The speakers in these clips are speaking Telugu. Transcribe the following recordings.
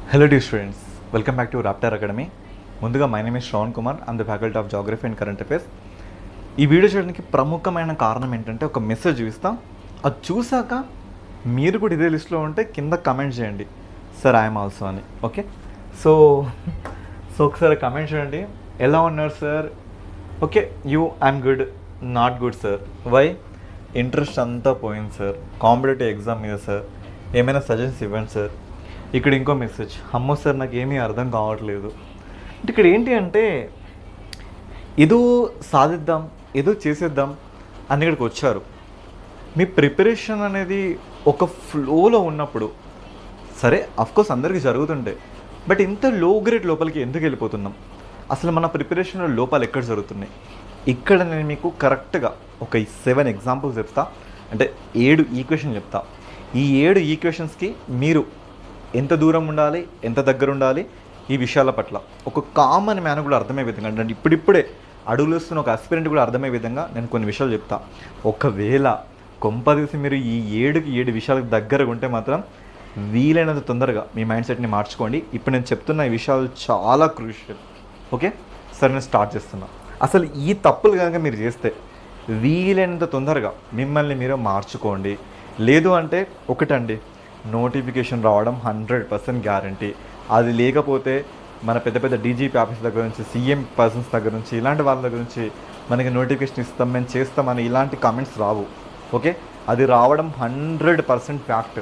Hello dear students, welcome back to Raptor Academy. ముందుగా my name is Shravan Kumar, I'm the faculty of geography and current affairs. ఈ వీడియో చేయడానికి ప్రముఖమైన కారణం ఏంటంటే ఒక మెసేజ్ చూపిస్తాం, అది చూసాక మీరు కూడా ఇదే లిస్ట్లో ఉంటే కింద కమెంట్ చేయండి సార్ ఐఎమ్ ఆల్సో అని. ఓకే, సో ఒకసారి కమెంట్ చేయండి, ఎలా ఉన్నారు sir? Okay, I'm good, not good sir, why? Interest అంతా పోయింది సార్, కాంపిటేటివ్ ఎగ్జామ్ మీద సార్, ఏమైనా సజెషన్స్ ఇవ్వండి సార్. ఇక్కడ ఇంకో మెసేజ్, అమ్మో సార్ నాకు ఏమీ అర్థం కావట్లేదు. ఇక్కడ ఏంటి అంటే ఏదో సాధిద్దాం, ఏదో చేసేద్దాం అని ఇక్కడికి వచ్చారు. మీ ప్రిపరేషన్ అనేది ఒక ఫ్లోలో ఉన్నప్పుడు సరే అఫ్కోర్స్ అందరికీ జరుగుతుంటాయి, బట్ ఇంత లో గ్రేడ్ లోపలికి ఎందుకు వెళ్ళిపోతున్నాం? అసలు మన ప్రిపరేషన్లో లోపాలు ఎక్కడ జరుగుతున్నాయి? ఇక్కడ నేను మీకు కరెక్ట్గా ఒక 7 ఎగ్జాంపుల్స్ చెప్తా, అంటే 7 ఈక్వేషన్ చెప్తా. ఈ 7 ఈక్వేషన్స్కి మీరు ఎంత దూరం ఉండాలి, ఎంత దగ్గర ఉండాలి, ఈ విషయాల పట్ల ఒక కామన్ మ్యాన్ కూడా అర్థమయ్యే విధంగా, అంటే ఇప్పుడిప్పుడే అడుగులు వస్తున్న ఒక అస్పిరెంట్ కూడా అర్థమయ్యే విధంగా నేను కొన్ని విషయాలు చెప్తా. ఒకవేళ కొంపదీసి మీరు ఈ 7 విషయాలకు దగ్గరగా ఉంటే మాత్రం వీలైనంత తొందరగా మీ మైండ్ సెట్ని మార్చుకోండి. ఇప్పుడు నేను చెప్తున్న ఈ విషయాలు చాలా క్రూషియల్. ఓకే, సరే నేను స్టార్ట్ చేస్తున్నా. అసలు ఈ తప్పులు కనుక మీరు చేస్తే వీలైనంత తొందరగా మిమ్మల్ని మీరు మార్చుకోండి. లేదు అంటే ఒకటండి, నోటిఫికేషన్ రావడం 100% గ్యారంటీ. అది లేకపోతే మన పెద్ద పెద్ద డీజీపీ ఆఫీస్ దగ్గర నుంచి, సీఎం పర్సన్స్ దగ్గర నుంచి, ఇలాంటి వాళ్ళ దగ్గర నుంచి మనకి నోటిఫికేషన్ ఇస్తాం, మేము చేస్తామని ఇలాంటి కామెంట్స్ రావు. ఓకే, అది రావడం 100% ఫ్యాక్ట్.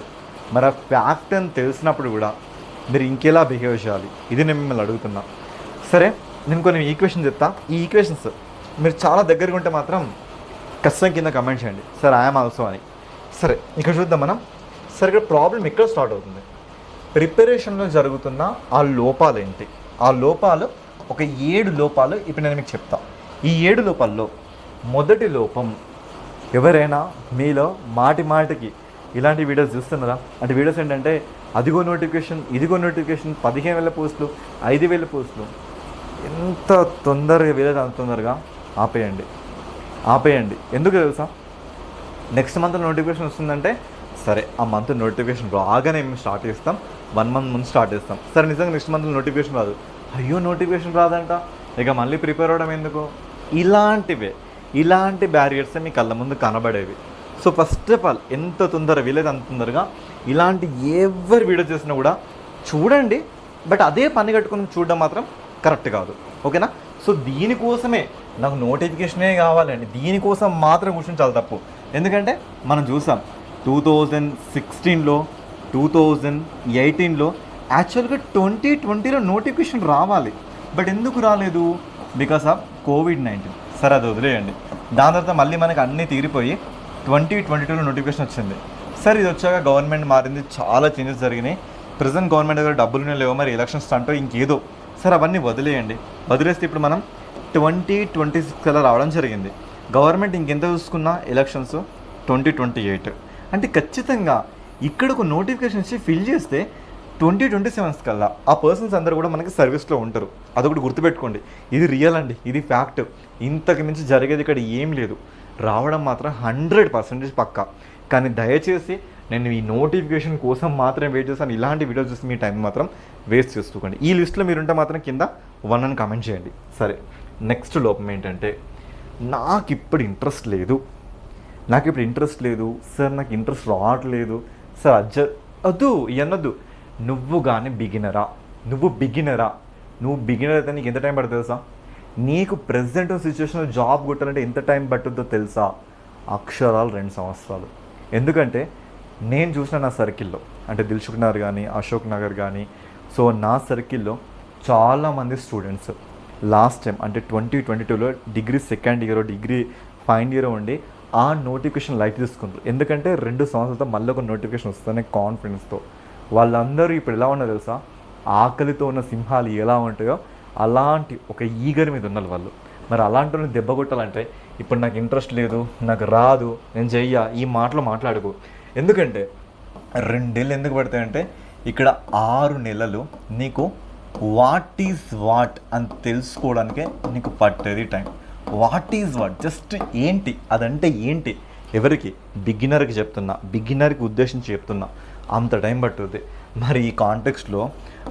మరి ఆ ఫ్యాక్ట్ అని తెలిసినప్పుడు కూడా మీరు ఇంకెలా బిహేవ్ చేయాలి, ఇది నేను మిమ్మల్ని అడుగుతున్నా. సరే, నేను కొన్ని ఈక్వేషన్ చెప్తా. ఈ ఈక్వేషన్స్ మీరు చాలా దగ్గరగా ఉంటే మాత్రం ఖచ్చితంగా కింద కమెంట్ చేయండి సార్ ఐఎమ్ ఆల్సో అని. సరే, ఇక్కడ చూద్దాం మనం. సరే, ఇక్కడ ప్రాబ్లం ఎక్కడ స్టార్ట్ అవుతుంది? ప్రిపరేషన్లో జరుగుతున్న ఆ లోపాలు ఏంటి? ఆ లోపాలు ఒక 7 లోపాలు ఇప్పుడు నేను మీకు చెప్తా. ఈ 7 లోపాల్లో మొదటి లోపం, ఎవరైనా మీలో మాటికి ఇలాంటి వీడియోస్ చూస్తున్నారా? అంటే వీడియోస్ ఏంటంటే అదిగో నోటిఫికేషన్, ఇదిగో నోటిఫికేషన్, 15,000 పోస్టులు, 5,000 పోస్టులు, ఎంత తొందరగా వీలైతే అంత తొందరగా ఆపేయండి. ఎందుకు తెలుసా? నెక్స్ట్ మంత్ నోటిఫికేషన్ వస్తుందంటే సరే ఆ మంత్ నోటిఫికేషన్ రాగానే మేము స్టార్ట్ చేస్తాం, 1 month ముందు స్టార్ట్ చేస్తాం. సరే నిజంగా నెక్స్ట్ మంత్ నోటిఫికేషన్ రాదు, అయ్యో నోటిఫికేషన్ రాదంట, ఇక మళ్ళీ ప్రిపేర్ అవ్వడం ఎందుకు? ఇలాంటి బ్యారియర్సే మీ కళ్ళ ముందు కనబడేవి. సో ఫస్ట్ ఆఫ్ ఆల్ ఎంత తొందరగా వీలేదు అంత తొందరగా ఇలాంటి ఎవరు వీడియో చేసినా కూడా చూడండి, బట్ అదే పని కట్టుకుని చూడడం మాత్రం కరెక్ట్ కాదు. ఓకేనా? సో దీనికోసమే నాకు నోటిఫికేషనే కావాలండి, దీనికోసం మాత్రం కూర్చొని చాలా తప్పు. ఎందుకంటే మనం చూసాం 2016లో, 2018లో, యాక్చువల్గా 2020లో నోటిఫికేషన్ రావాలి, బట్ ఎందుకు రాలేదు? Because of COVID-19. సరే అది వదిలేయండి. దాని తర్వాత మళ్ళీ మనకి అన్నీ తీరిపోయి 2022లో నోటిఫికేషన్ వచ్చింది. సరే ఇది వచ్చాక గవర్నమెంట్ మారింది, చాలా చేంజెస్ జరిగినాయి. ప్రజెంట్ గవర్నమెంట్ దగ్గర డబ్బులునే లేవు, మరి ఎలక్షన్స్ అంటూ ఇంకేదో. సరే అవన్నీ వదిలేస్తే ఇప్పుడు మనం 2026 అలా రావడం జరిగింది. గవర్నమెంట్ ఇంకెంత చూసుకున్నా ఎలక్షన్స్ 2028. అంటే ఖచ్చితంగా ఇక్కడ ఒక నోటిఫికేషన్ ఇచ్చి ఫిల్ చేస్తే 2027 కల్లా ఆ పర్సన్స్ అందరూ కూడా మనకి సర్వీస్లో ఉంటారు. అదొకటి గుర్తుపెట్టుకోండి, ఇది రియల్ అండి, ఇది ఫ్యాక్ట్. ఇంతకు మించి జరిగేది ఇక్కడ ఏం లేదు. రావడం మాత్రం 100% పక్కా. కానీ దయచేసి నేను ఈ నోటిఫికేషన్ కోసం మాత్రం వెయిట్ చేస్తాను, ఇలాంటి వీడియోస్ చూసి మీ టైం మాత్రం వేస్ట్ చేసుకోకండి. ఈ లిస్ట్లో మీరుంటే మాత్రం కింద 1 అని కామెంట్ చేయండి. సరే, నెక్స్ట్ లోపం ఏంటంటే నాకు ఇప్పుడు ఇంట్రెస్ట్ లేదు సార్, నాకు ఇంట్రెస్ట్ రావట్లేదు సార్, వద్దు ఇవన్నొద్దు. నువ్వు బిగినర్ అయితే నీకు ఎంత టైం పడుతుంది తెలుసా? నీకు ప్రెసెంట్ సిచ్యువేషన్లో జాబ్ కొట్టాలంటే ఎంత టైం పట్టుద్దో తెలుసా? అక్షరాలు 2 సంవత్సరాలు. ఎందుకంటే నేను చూసిన నా సర్కిల్లో, అంటే దిల్సుఖ్ నగర్ కానీ, అశోక్ నగర్ కానీ, సో నా సర్కిల్లో చాలామంది స్టూడెంట్స్ లాస్ట్ టైం అంటే 2022లో degree 2nd year, degree 5th year ఉండి ఆ నోటిఫికేషన్ లైట్ తీసుకుంటారు. ఎందుకంటే 2 సంవత్సరాలతో మళ్ళీ ఒక నోటిఫికేషన్ వస్తుందనే కాన్ఫిడెన్స్తో వాళ్ళందరూ ఇప్పుడు ఎలా ఉన్నారు తెలుసా? ఆకలితో ఉన్న సింహాలు ఎలా ఉంటాయో అలాంటి ఒక ఈగర్ మీద ఉన్నారు వాళ్ళు. మరి అలాంటి వాళ్ళని దెబ్బ కొట్టాలంటే ఇప్పుడు నాకు ఇంట్రెస్ట్ లేదు, నాకు రాదు, నేను ఈ మాటలు మాట్లాడుకో. ఎందుకంటే 2 ఏళ్ళు ఎందుకు పడతాయంటే ఇక్కడ 6 నెలలు నీకు వాట్ ఈజ్ వాట్ అని తెలుసుకోవడానికే నీకు పట్టేది time. What is what, just ఏంటి, అదంటే ఏంటి, ఎవరికి? బిగినర్కి చెప్తున్నా, బిగినర్కి ఉద్దేశించి చెప్తున్నా. అంత టైం పట్టుద్ది. మరి ఈ కాంటెక్స్ట్లో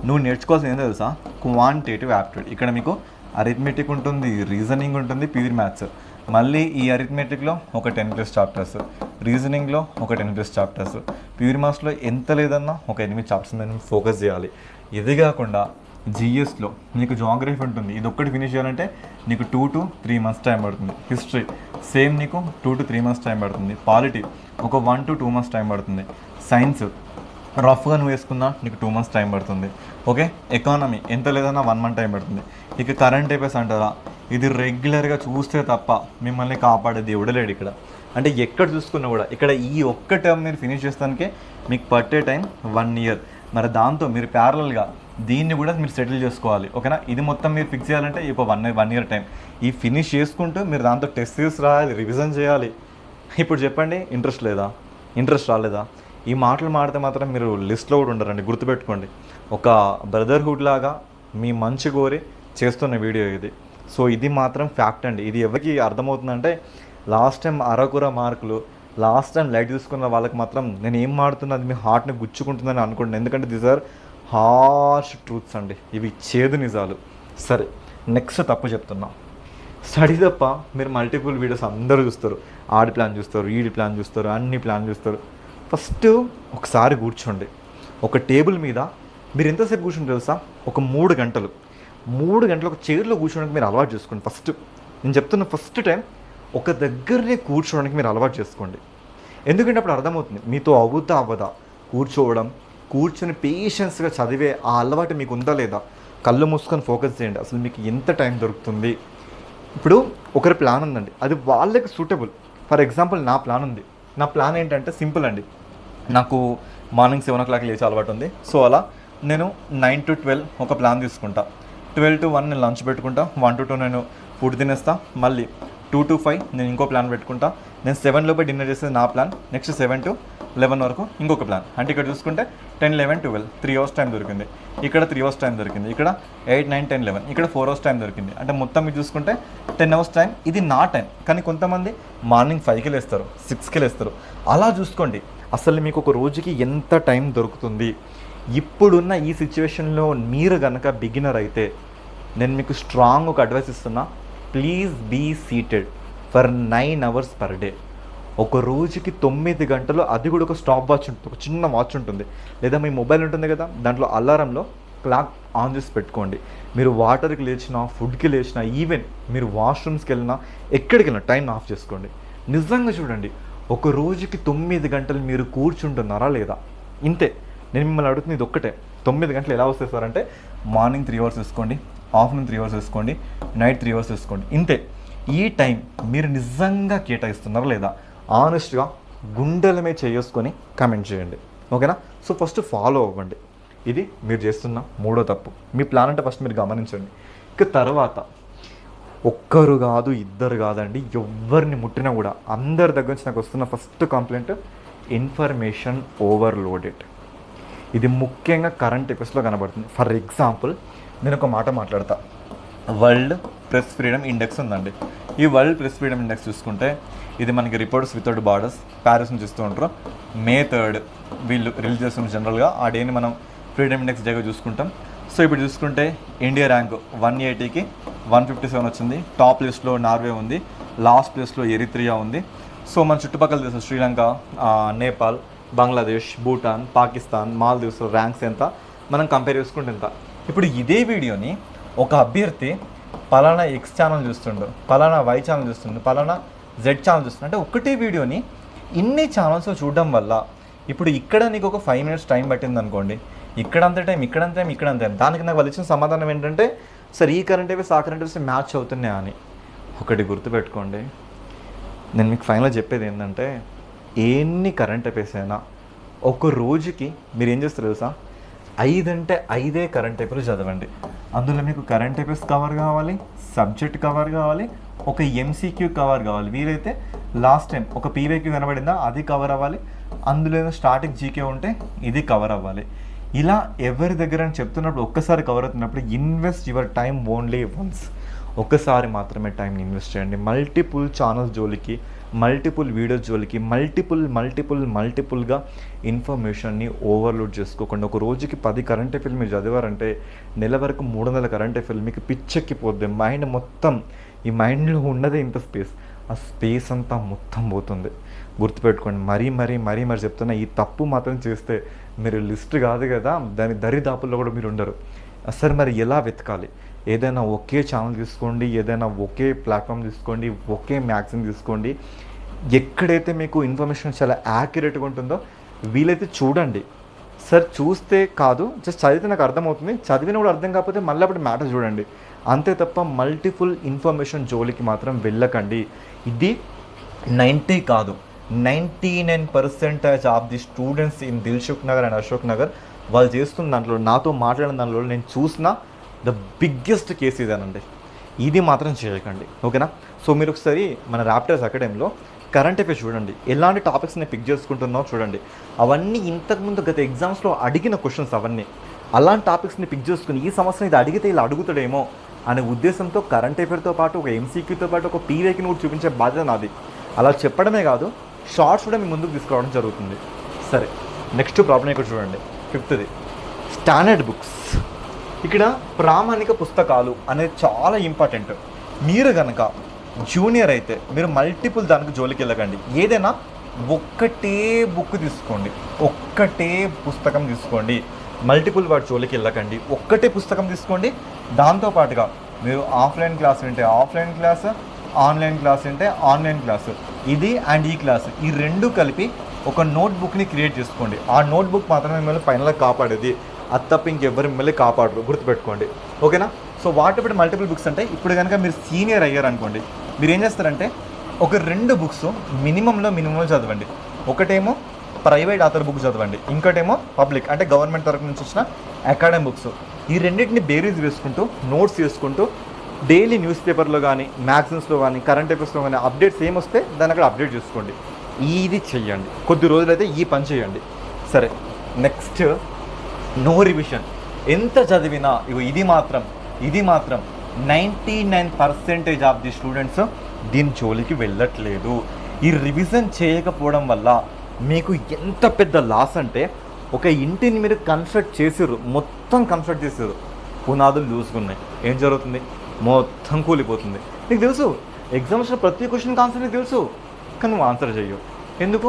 నువ్వు నేర్చుకోవాల్సింది ఏంటో తెలుసా, క్వాంటిటేటివ్ యాప్టిట్యూడ్. ఇక్కడ మీకు అరిథమెటిక్ ఉంటుంది, రీజనింగ్ ఉంటుంది, ప్యూర్ మ్యాథ్స్. మళ్ళీ ఈ అరిథమెటిక్లో ఒక 10+ చాప్టర్స్, రీజనింగ్లో ఒక 10+ చాప్టర్స్, ప్యూర్ మ్యాథ్స్లో ఎంత లేదన్నా ఒక 8 చాప్టర్స్ మీద ఫోకస్ చేయాలి. ఇది కాకుండా జిఎస్లో నీకు జాగ్రఫీ ఉంటుంది, ఇది ఒక్కటి ఫినిష్ చేయాలంటే నీకు 2 to 3 months టైం పడుతుంది. హిస్టరీ సేమ్ నీకు 2 to 3 months టైం పడుతుంది. పాలిటీ ఒక 1 to 2 months టైం పడుతుంది. సైన్స్ రఫ్గా నువ్వు వేసుకున్నా నీకు 2 months టైం పడుతుంది. ఓకే, ఎకానమీ ఎంత లేదన్నా 1 month టైం పడుతుంది. ఇక కరెంట్ అఫైర్స్ అంటారా, ఇది రెగ్యులర్గా చూస్తే తప్ప మిమ్మల్ని కాపాడేది ఎవడలేడు ఇక్కడ. అంటే ఎక్కడ చూసుకున్నా కూడా ఇక్కడ ఈ ఒక్క టర్మ్ మీరు ఫినిష్ చేస్తానికే మీకు పట్టే టైం 1 year. మరి దాంతో మీరు ప్యారలల్గా దీన్ని కూడా మీరు సెటిల్ చేసుకోవాలి. ఓకేనా, ఇది మొత్తం మీరు ఫిక్స్ చేయాలంటే ఇప్పుడు 1 year టైం. ఈ ఫినిష్ చేసుకుంటూ మీరు దాంతో టెస్ట్ సీరీస్ రాయాలి, రివిజన్ చేయాలి. ఇప్పుడు చెప్పండి, ఇంట్రెస్ట్ లేదా, ఇంట్రెస్ట్ రాలేదా? ఈ మాటలు మాడితే మాత్రం మీరు లిస్ట్లో కూడా ఉండరండి, గుర్తుపెట్టుకోండి. ఒక బ్రదర్హుడ్ లాగా మీ మంచి కోరి చేస్తున్న వీడియో ఇది. సో ఇది మాత్రం ఫ్యాక్ట్ అండి. ఇది ఎవరికి అర్థమవుతుందంటే లాస్ట్ టైం అరకుర మార్కులు, లాస్ట్ టైం లైట్ తీసుకున్న వాళ్ళకి మాత్రం నేను ఏం మాడుతున్నా అది మీ హార్ట్ని గుచ్చుకుంటుందని అనుకోండి. ఎందుకంటే దీస్ ఆర్ హార్ష్ ట్రూత్స్ అండి, ఇవి చేదు నిజాలు. సరే, నెక్స్ట్ తప్పు చెప్తున్నా. స్టడీ తప్ప మీరు మల్టిపుల్ వీడియోస్ అందరూ చూస్తారు, ఆడి ప్లాన్ చూస్తారు, ఈడి ప్లాన్ చూస్తారు, అన్ని ప్లాన్ చూస్తారు. ఫస్ట్ ఒకసారి కూర్చోండి. ఒక టేబుల్ మీద మీరు ఎంతసేపు కూర్చుంటారు తెలుసా, ఒక 3 గంటలు ఒక చైర్లో కూర్చోడానికి మీరు అలవాటు చేసుకోండి. ఫస్ట్ నేను చెప్తున్న ఫస్ట్ టైం ఒక దగ్గరనే కూర్చోవడానికి మీరు అలవాటు చేసుకోండి. ఎందుకంటే అప్పుడు అర్థమవుతుంది మీతో అవ్వదా కూర్చోవడం, కూర్చొని పేషెన్స్గా చదివే ఆ అలవాటు మీకు ఉందా లేదా. కళ్ళు మూసుకొని ఫోకస్ చేయండి, అసలు మీకు ఎంత టైం దొరుకుతుంది. ఇప్పుడు ఒకరి ప్లాన్ ఉందండి, అది వాళ్ళకి సూటబుల్. ఫర్ ఎగ్జాంపుల్ నా ప్లాన్ ఉంది. నా ప్లాన్ ఏంటంటే సింపుల్ అండి, నాకు మార్నింగ్ 7 o'clock లేచే అలవాటు ఉంది. సో అలా నేను 9 to 12 ఒక ప్లాన్ తీసుకుంటా. 12 to 1 నేను లంచ్ పెట్టుకుంటా, 1 to 2 నేను ఫుడ్ తినేస్తా, మళ్ళీ 2 to 5 నేను ఇంకో ప్లాన్ పెట్టుకుంటా. నేను 7 లోపే డిన్నర్ చేసేది నా ప్లాన్. నెక్స్ట్ 7 to 11 వరకు ఇంకొక ప్లాన్. అంటే ఇక్కడ చూసుకుంటే 10, 11, 12 3 hours టైం దొరికింది. ఇక్కడ 3 hours టైం దొరికింది. ఇక్కడ 8, 9, 10, 11 ఇక్కడ 4 hours టైం దొరికింది. అంటే మొత్తం మీరు చూసుకుంటే 10 hours టైం. ఇది నా టైం. కానీ కొంతమంది మార్నింగ్ 5కి లేస్తారు, 6కి లేస్తారు. అలా చూసుకోండి అసలు మీకు ఒక రోజుకి ఎంత టైం దొరుకుతుంది. ఇప్పుడున్న ఈ సిచ్యువేషన్లో మీరు కనుక బిగినర్ అయితే నేను మీకు స్ట్రాంగ్ ఒక అడ్వైస్ ఇస్తున్నా, please be seated for 9 hours per day. ఒక రోజుకి 9 గంటలు, అది కూడా ఒక స్టాప్ వాచ్ ఉంటుంది, ఒక చిన్న వాచ్ ఉంటుంది, లేదా మీ మొబైల్ ఉంటుంది కదా, దాంట్లో అలారంలో క్లాక్ ఆన్ చేసి పెట్టుకోండి. మీరు వాటర్కి లేచినా, ఫుడ్కి లేచినా, ఈవెన్ మీరు వాష్రూమ్స్కి వెళ్ళినా, ఎక్కడికి వెళ్ళినా టైం ఆఫ్ చేసుకోండి. నిజంగా చూడండి, ఒక రోజుకి 9 గంటలు మీరు కూర్చుంటున్నారా లేదా. ఇంతే. నేను మిమ్మల్ని అడుగుతుంది ఇది ఒక్కటే, 9 గంటలు ఎలా వస్తాయి సార్ అంటే, మార్నింగ్ 3 hours వేసుకోండి, ఆఫ్టర్నూన్ 3 hours వేసుకోండి, నైట్ 3 hours వేసుకోండి. ఇంతే. ఈ టైం మీరు నిజంగా కేటాయిస్తున్నారా లేదా, ఆనెస్ట్గా గుండెల మీద చేసుకొని కమెంట్ చేయండి. ఓకేనా. సో ఫస్ట్ ఫాలో అవ్వండి. ఇది మీరు చేస్తున్న 3వ తప్పు. మీ ప్లాన్ అంటే ఫస్ట్ మీరు గమనించండి. ఇక తర్వాత ఒక్కరు కాదు, ఇద్దరు కాదండి, ఎవరిని ముట్టినా కూడా అందరి దగ్గర నుంచి నాకు వస్తున్న ఫస్ట్ కంప్లైంట్ ఇన్ఫర్మేషన్ ఓవర్లోడెడ్. ఇది ముఖ్యంగా కరెంట్ అఫైర్స్లో కనబడుతుంది. ఫర్ ఎగ్జాంపుల్ నేను ఒక మాట మాట్లాడతా. వరల్డ్ ప్రెస్ ఫ్రీడమ్ ఇండెక్స్ ఉందండి. ఈ వరల్డ్ ప్రెస్ ఫ్రీడమ్ ఇండెక్స్ చూసుకుంటే ఇది మనకి రిపోర్టర్స్ వితౌట్ బార్డర్స్ ప్యారిస్ నుంచి ఇస్తూ ఉంటారు. May 3 వీళ్ళు రిలీజ్ చేస్తున్న జనరల్గా ఆ డేని మనం ఫ్రీడమ్ ఇండెక్స్ డేగా చూసుకుంటాం. సో ఇప్పుడు చూసుకుంటే ఇండియా ర్యాంక్ 180కి 157 వచ్చింది. టాప్ లిస్ట్లో నార్వే ఉంది, లాస్ట్ ప్లేస్లో ఎరిత్రియా ఉంది. సో మన చుట్టుపక్కల దేశం శ్రీలంక, నేపాల్, బంగ్లాదేశ్, భూటాన్, పాకిస్తాన్, మాల్దీవ్స్ ర్యాంక్స్ ఎంత మనం కంపేర్ చేసుకుంటే ఎంత. ఇప్పుడు ఇదే వీడియోని ఒక అభ్యర్థి పలానా X ఛానల్ చూస్తుండు, పలానా Y ఛానల్ చూస్తుండు, పలానా Z ఛానల్ చూస్తుండు, అంటే ఒకటే వీడియోని ఇన్ని ఛానల్స్ చూడడం వల్ల ఇప్పుడు ఇక్కడ నీకు ఒక 5 minutes టైం పట్టింది అనుకోండి, ఇక్కడంత టైం, ఇక్కడంత టైం, ఇక్కడంత టైం. దానికి నాకు వాళ్ళు ఇచ్చిన సమాధానం ఏంటంటే, సార్ ఈ కరెంట్ అఫైర్స్ ఆ కరెంట్ అఫైర్స్ మ్యాచ్ అవుతున్నాయా అని. ఒకటి గుర్తుపెట్టుకోండి, నేను మీకు ఫైనల్గా చెప్పేది ఏంటంటే, ఎన్ని కరెంట్ అఫైర్స్ అయినా ఒక రోజుకి మీరు ఏం చేస్తారు తెలుసా, 5 అంటే 5 కరెంట్ అఫైర్స్ చదవండి. అందులో మీకు కరెంట్ అఫైర్స్ కవర్ కావాలి, సబ్జెక్ట్ కవర్ కావాలి, ఒక MCQ కవర్ కావాలి, వీలైతే లాస్ట్ టైం ఒక PYQ కనబడిందా అది కవర్ అవ్వాలి, అందులో ఏదో స్టార్టింగ్ GK ఉంటే ఇది కవర్ అవ్వాలి. ఇలా ఎవరి దగ్గర చెప్తున్నప్పుడు ఒక్కసారి కవర్ అవుతున్నప్పుడు invest your time only once. ఒకసారి మాత్రమే టైంని ఇన్వెస్ట్ చేయండి. మల్టిపుల్ ఛానల్స్ జోలికి, మల్టిపుల్ వీడియోస్ జోలికి, మల్టిపుల్గా ఇన్ఫర్మేషన్ని ఓవర్లోడ్ చేసుకోకుండా ఒక రోజుకి 10 కరెంట్ అఫైర్లు మీరు చదివారంటే నెల వరకు 300 కరెంట్ అఫైర్లు మీకు పిచ్చెక్కిపోద్ది. మైండ్ మొత్తం, ఈ మైండ్లో ఉన్నదే ఇంత స్పేస్, ఆ స్పేస్ అంతా మొత్తం పోతుంది. గుర్తుపెట్టుకోండి. మరీ చెప్తున్నా, ఈ తప్పు మాత్రం చేస్తే మీరు లిస్ట్ కాదు కదా, దాని దరిదాపుల్లో కూడా మీరు ఉండరు. అసలు మరి ఎలా వెతకాలి? ఏదైనా ఒకే ఛానల్ తీసుకోండి, ఏదైనా ఒకే ప్లాట్ఫామ్ తీసుకోండి, ఒకే మ్యాగజైన్ తీసుకోండి. ఎక్కడైతే మీకు ఇన్ఫర్మేషన్ చాలా యాక్యురేట్గా ఉంటుందో వీలైతే చూడండి. సార్ చూస్తే కాదు, జస్ట్ చదివితే నాకు అర్థమవుతుంది, చదివిన కూడా అర్థం కాకపోతే మళ్ళీ అప్పుడు మ్యాటర్ చూడండి. అంతే తప్ప మల్టిపుల్ ఇన్ఫర్మేషన్ జోలికి మాత్రం వెళ్ళకండి. ఇది 90 కాదు 99% of the students in Dilsukh Nagar and Ashok Nagar వాళ్ళు చేస్తున్న దాంట్లో, నాతో మాట్లాడిన దాంట్లో నేను చూసిన ద బిగ్గెస్ట్ కేసు ఇదేనండి. ఇది మాత్రం చేయకండి, ఓకేనా? సో మీరు ఒకసారి మన ర్యాప్టర్స్ అకాడమీలో కరెంట్ అఫైర్స్ చూడండి, ఎలాంటి టాపిక్స్ని పిక్ చేసుకుంటున్నావు చూడండి. అవన్నీ ఇంతకుముందు గత ఎగ్జామ్స్లో అడిగిన క్వశ్చన్స్, అవన్నీ అలాంటి టాపిక్స్ని పిక్ చేసుకుని ఈ సంవత్సరం ఇది అడిగితే ఇలా అడుగుతాడేమో అనే ఉద్దేశంతో కరెంట్ అఫైర్తో పాటు ఒక ఎంసీక్యూతో పాటు ఒక పీవైక్ని కూడా చూపించే బాధ్యత నాది. అలా చెప్పడమే కాదు, షార్ట్స్ కూడా మీ ముందుకు తీసుకురావడం జరుగుతుంది. సరే, నెక్స్ట్ ప్రాబ్లం ఇక్కడ చూడండి, 5th స్టాండర్డ్ బుక్స్. ఇక్కడ ప్రామాణిక పుస్తకాలు అనేది చాలా ఇంపార్టెంట్. మీరు కనుక జూనియర్ అయితే మీరు మల్టిపుల్ దానికి జోలికి వెళ్ళకండి. ఏదైనా ఒక్కటే బుక్ తీసుకోండి, ఒక్కటే పుస్తకం తీసుకోండి, మల్టిపుల్ వాటి జోలికి వెళ్ళకండి. ఒక్కటే పుస్తకం తీసుకోండి. దాంతోపాటుగా మీరు ఆఫ్లైన్ క్లాస్ వింటే ఆఫ్లైన్ క్లాస్, ఆన్లైన్ క్లాస్ అంటే ఆన్లైన్ క్లాసు, ఇది అండ్ ఈ క్లాసు, ఈ రెండు కలిపి ఒక నోట్బుక్ని క్రియేట్ చేసుకోండి. ఆ నోట్బుక్ మాత్రమే మిమ్మల్ని ఫైనల్గా కాపాడేది, అది తప్ప ఇంకెవ్వరు మిమ్మల్ని కాపాడరు, గుర్తుపెట్టుకోండి, ఓకేనా? సో వాటి మల్టిపుల్ బుక్స్ అంటే ఇప్పుడు కనుక మీరు సీనియర్ అయ్యారనుకోండి, మీరు ఏం చేస్తారంటే ఒక 2 బుక్స్ మినిమంలో చదవండి. ఒకటేమో ప్రైవేట్ ఆథర్ బుక్ చదవండి, ఇంకోటేమో పబ్లిక్ అంటే గవర్నమెంట్ తరఫు నుంచి వచ్చిన అకాడమిక్ బుక్స్. ఈ రెండింటిని బేరీజ్ వేసుకుంటూ నోట్స్ చేసుకుంటూ డైలీ న్యూస్ పేపర్లో కానీ మ్యాగజైన్స్లో కానీ కరెంట్ అఫైర్స్లో కానీ అప్డేట్స్ ఏమొస్తే దాన్ని అక్కడ అప్డేట్ చేసుకోండి. ఇది చెయ్యండి, కొద్ది రోజులైతే ఈ పని చేయండి. సరే, నెక్స్ట్ నో రివిజన్. ఎంత చదివినా ఇది మాత్రం 99% ఆఫ్ ది స్టూడెంట్స్ దీని జోలికి వెళ్ళట్లేదు. ఈ రివిజన్ చేయకపోవడం వల్ల మీకు ఎంత పెద్ద లాస్ అంటే, ఒక ఇంటిని మీరు కన్స్ట్రక్ట్ చేసారు, మొత్తం కన్స్ట్రక్ట్ చేసారు, పునాదులు లూజ్గా ఉన్నాయి, ఏం జరుగుతుంది? మొత్తం కూలిపోతుంది. నీకు తెలుసు ఎగ్జామ్స్లో ప్రతి క్వశ్చన్కి ఆన్సర్ నీకు తెలుసు, కానీ నువ్వు ఆన్సర్ చేయవు. ఎందుకు?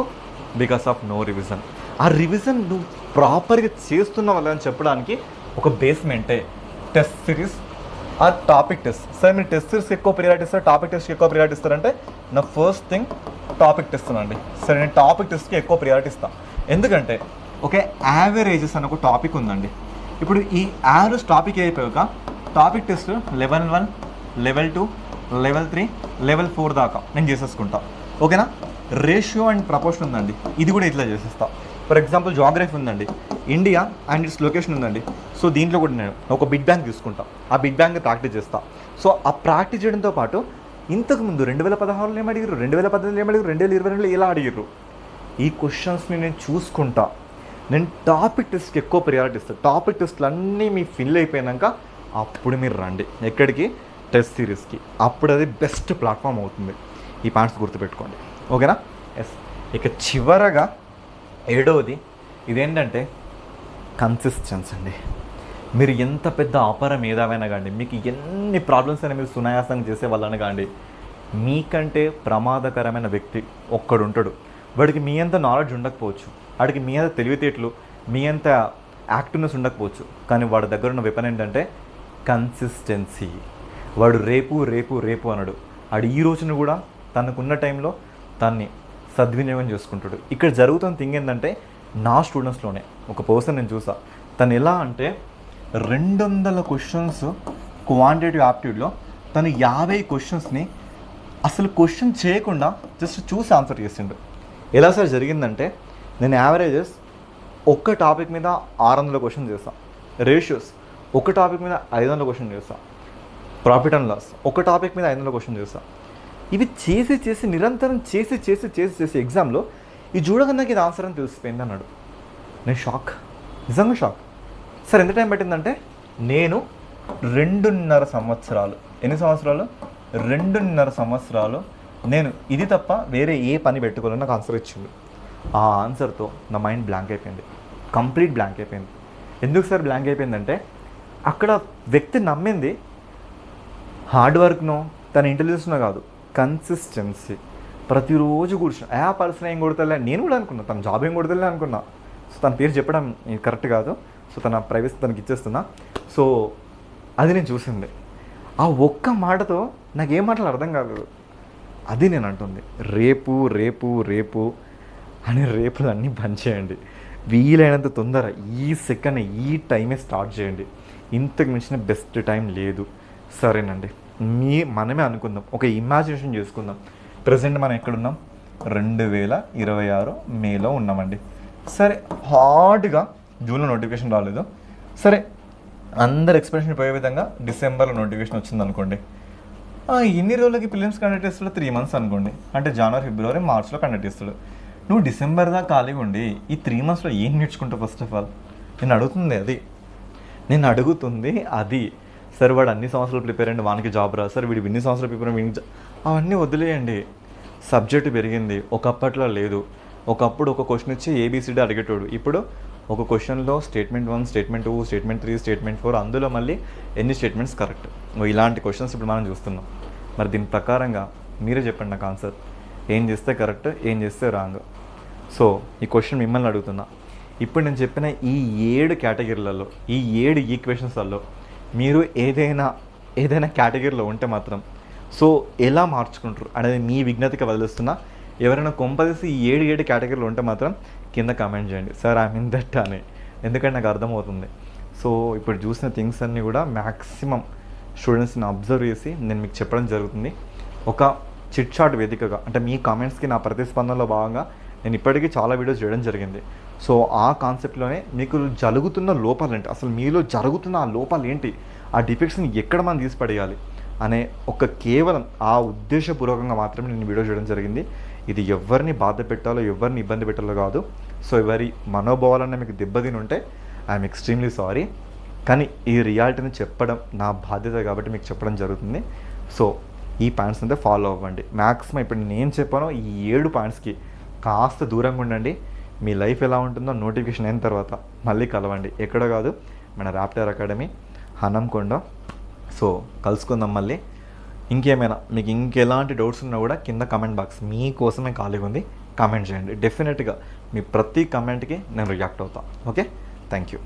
Because of no revision. ఆ రివిజన్ నువ్వు ప్రాపర్గా చేస్తున్నావు అని చెప్పడానికి ఒక బేస్మెంటే టెస్ట్ సిరీస్ ఆ టాపిక్ టెస్ట్. సరే, మీరు టెస్ట్ సిరీస్కి ఎక్కువ ప్రియారిటీ ఇస్తారు, టాపిక్ టెస్ట్కి ఎక్కువ ప్రియారిటీ ఇస్తారంటే నా ఫస్ట్ థింగ్ టాపిక్ టెస్ట్ అండి. సరే, నేను టాపిక్ టెస్ట్కి ఎక్కువ ప్రియారిటీ ఇస్తాను. ఎందుకంటే ఒక యావరేజెస్ అని ఒక టాపిక్ ఉందండి. ఇప్పుడు ఈ యావరేజ్ టాపిక్ అయిపోయాక topic test level 1, level 2, level 3, level 4 దాకా నేను చేసేసుకుంటా, ఓకేనా? రేషియో అండ్ ప్రపోర్షన్ ఉందండి, ఇది కూడా ఇట్లా చేసేస్తా. ఫర్ ఎగ్జాంపుల్ జాగ్రఫీ ఉందండి, ఇండియా అండ్ ఇట్స్ లొకేషన్ ఉందండి. సో దీంట్లో కూడా నేను ఒక బిగ్ బ్యాంగ్ తీసుకుంటా, ఆ బిగ్ బ్యాంగ్ ప్రాక్టీస్ చేస్తా. సో ఆ ప్రాక్టీస్ చేయడంతో పాటు ఇంతకుముందు 2016లో ఏం అడిగారు, 2018లో ఏం అడిగారు, 2022లో ఎలా అడిగారు, ఈ క్వశ్చన్స్ని నేను చూసుకుంటా. నేను టాపిక్ టెస్ట్కి ఎక్కువ ప్రియారిటీ ఇస్తాను. టాపిక్ టెస్ట్లు అన్నీ మీ ఫిల్ అయిపోయాక అప్పుడు మీరు రండి ఎక్కడికి, టెస్ట్ సిరీస్కి. అప్పుడు అది బెస్ట్ ప్లాట్ఫామ్ అవుతుంది. ఈ పాయింట్స్ గుర్తుపెట్టుకోండి, ఓకేనా? ఎస్. ఇక చివరగా 7వది ఇదేంటంటే కన్సిస్టెన్సీ అండి. మీరు ఎంత పెద్ద అపర మేధావైనా కానీ, మీకు ఎన్ని ప్రాబ్లమ్స్ అయినా మీరు సునాయాసంగా చేసే వాళ్ళని కానీ, మీకంటే ప్రమాదకరమైన వ్యక్తి ఒక్కడుంటాడు. వాడికి మీ అంత నాలెడ్జ్ ఉండకపోవచ్చు, వాడికి మీ అంత తెలివితేటలు, మీ అంత యాక్టివ్నెస్ ఉండకపోవచ్చు, కానీ వాడి దగ్గర ఉన్న వెపన్ ఏంటంటే కన్సిస్టెన్సీ. వాడు రేపు అనడు, వాడు ఈ రోజున కూడా తనకున్న టైంలో తన్ని సద్వినియోగం చేసుకుంటాడు. ఇక్కడ జరుగుతున్న థింగ్ ఏంటంటే, నా స్టూడెంట్స్లోనే ఒక పర్సన్ నేను చూసా, తను ఎలా అంటే 200 క్వశ్చన్స్ క్వాంటిటేటివ్ యాప్టిట్యూడ్లో తను 50 క్వశ్చన్స్ని అసలు క్వశ్చన్ చేయకుండా జస్ట్ చూసి ఆన్సర్ చేసిండు. ఎలా సార్ జరిగిందంటే, నేను యావరేజెస్ ఒక్క టాపిక్ మీద 600 క్వశ్చన్ చేస్తాను, రేషియోస్ ఒక టాపిక్ మీద 500 క్వశ్చన్ చేస్తాను, ప్రాఫిట్ అండ్ లాస్ ఒక టాపిక్ మీద 500 క్వశ్చన్ చేస్తాను. ఇవి చేసి నిరంతరం చేసి ఎగ్జామ్లో ఇది చూడగా నాకు ఇది ఆన్సర్ అని తెలిసిపోయింది అన్నాడు. నేను షాక్, నిజంగా షాక్. సార్ ఎంత టైం పట్టిందంటే, నేను 2.5 సంవత్సరాలు ఎన్ని సంవత్సరాలు? 2.5 సంవత్సరాలు నేను ఇది తప్ప వేరే ఏ పని పెట్టుకోవాలని నాకు ఆన్సర్ ఇచ్చింది. ఆ ఆన్సర్తో నా మైండ్ బ్లాంక్ అయిపోయింది, కంప్లీట్ బ్లాంక్ అయిపోయింది. ఎందుకు సార్ బ్లాంక్ అయిపోయిందంటే అక్కడ వ్యక్తి నమ్మింది హార్డ్ వర్క్నో తన ఇంటెలిజెన్స్నో కాదు, కన్సిస్టెన్సీ. ప్రతిరోజు కూర్చుని ఆ పర్సన్ ఏం కొడతలే, నేను కూడా అనుకున్నా తన జాబ్ ఏం కొడతలే అనుకున్నా. సో తన పేరు చెప్పడం కరెక్ట్ కాదు, సో తన ప్రైవసీ తనకి ఇచ్చేస్తున్నా. సో అది నేను చూసింది. ఆ ఒక్క మాటతో నాకు ఏం మాటలు అర్థం కాలేదు. అది నేను అంటుంది, రేపు రేపు రేపు అనే రేపులు అన్నీ బంద్ చేయండి. వీలైనంత తొందర ఈ సెకండ్ ఈ టైమే స్టార్ట్ చేయండి. ఇంతకు మించిన బెస్ట్ టైం లేదు. సరేనండి, మనమే అనుకుందాం, ఒక ఇమాజినేషన్ చేసుకుందాం. ప్రజెంట్ మనం ఎక్కడున్నాం? 2026 మేలో ఉన్నామండి. సరే, హార్డ్గా జూన్లో నోటిఫికేషన్ రాలేదు. సరే, అందరు ఎక్స్పెక్టేషన్ పోయే విధంగా డిసెంబర్లో నోటిఫికేషన్ వచ్చింది అనుకోండి. ఎన్ని రోజులకి ప్రిలిమ్స్ కండక్ట్ చేస్తాడు? 3 months అనుకోండి. అంటే జనవరి, ఫిబ్రవరి, మార్చ్లో కండక్ట్ చేస్తాడు. నువ్వు డిసెంబర్ దాకా ఖాళీగా ఉండి ఈ 3 monthsలో ఏం నేర్చుకుంటావు? ఫస్ట్ ఆఫ్ ఆల్ నేను అడుగుతుంది అది. సరే, వాడు అన్ని సంవత్సరాలు ప్రిపేర్ అయ్యండి, వానికి జాబ్ రా. సరే, వీడు ఇన్ని సంవత్సరాలు ప్రిపేర్ వీనికి అవన్నీ వదిలేయండి. సబ్జెక్టు పెరిగింది, ఒకప్పట్లో లేదు. ఒకప్పుడు ఒక క్వశ్చన్ ఇచ్చి ఏబిసిడి అడిగేటోడు, ఇప్పుడు ఒక క్వశ్చన్లో స్టేట్మెంట్ 1, స్టేట్మెంట్ 2, స్టేట్మెంట్ 3, స్టేట్మెంట్ 4, అందులో మళ్ళీ ఎన్ని స్టేట్మెంట్స్ కరెక్ట్. ఇలాంటి క్వశ్చన్స్ ఇప్పుడు మనం చూస్తున్నాం. మరి దీని ప్రకారంగా మీరే చెప్పండి నాకు ఆన్సర్. ఏం చేస్తే కరెక్ట్, ఏం చేస్తే రాంగ్? సో ఈ క్వశ్చన్ మిమ్మల్ని అడుగుతున్నా. ఇప్పుడు నేను చెప్పిన ఈ 7 కేటగిరీలలో, ఈ 7 ఈక్వేషన్స్లలో మీరు ఏదైనా కేటగిరీలో ఉంటే మాత్రం సో ఎలా మార్చుకుంటారు అనేది మీ విజ్ఞతకి వదిలేస్తున్నా. ఎవరైనా కొంపదీసి ఈ 7 కేటగిరీలో ఉంటే మాత్రం కింద కామెంట్ చేయండి, సార్ ఐ మీన్ దట్ అని. ఎందుకంటే నాకు అర్థమవుతుంది. సో ఇప్పుడు చూసిన థింగ్స్ అన్నీ కూడా మ్యాక్సిమం స్టూడెంట్స్ని అబ్జర్వ్ చేసి నేను మీకు చెప్పడం జరుగుతుంది. ఒక చిట్ చాట్ వేదికగా, అంటే మీ కామెంట్స్కి నా ప్రతిస్పందనలో భాగంగా నేను ఇప్పటికీ చాలా వీడియోస్ చేయడం జరిగింది. సో ఆ కాన్సెప్ట్లోనే మీకు జరుగుతున్న లోపాలు ఏంటి, అసలు మీలో జరుగుతున్న ఆ లోపాలు ఏంటి, ఆ డిఫెక్ట్స్ని ఎక్కడ మనం తీసిపడేయాలి అనే ఒక కేవలం ఆ ఉద్దేశపూర్వకంగా మాత్రమే నేను వీడియో చేయడం జరిగింది. ఇది ఎవరిని బాధ పెట్టాలో, ఎవరిని ఇబ్బంది పెట్టాలో కాదు. సో ఎవరి మనోభావాలన్నా మీకు దెబ్బతిని ఉంటే ఐఎమ్ ఎక్స్ట్రీమ్లీ సారీ. కానీ ఈ రియాలిటీని చెప్పడం నా బాధ్యత కాబట్టి మీకు చెప్పడం జరుగుతుంది. సో ఈ పాయింట్స్ అంతా ఫాలో అవ్వండి. మ్యాక్సిమం ఇప్పుడు నేను చెప్పాను ఈ 7 పాయింట్స్కి కాస్త దూరంగా ఉండండి. మీ లైఫ్ ఎలా ఉంటుందో నోటిఫికేషన్ అయిన తర్వాత మళ్ళీ కలవండి. ఎక్కడో కాదు, మన రాప్టర్ అకాడమీ, హనంకొండ. సో కలుసుకుందాం మళ్ళీ. ఇంకేమైనా మీకు ఇంకెలాంటి డౌట్స్ ఉన్నా కూడా కింద కమెంట్ బాక్స్ మీకోసమే ఖాళీగా ఉంది, కామెంట్ చేయండి. డెఫినెట్గా మీ ప్రతి కమెంట్కి నేను రియాక్ట్ అవుతాను. Okay, thank you.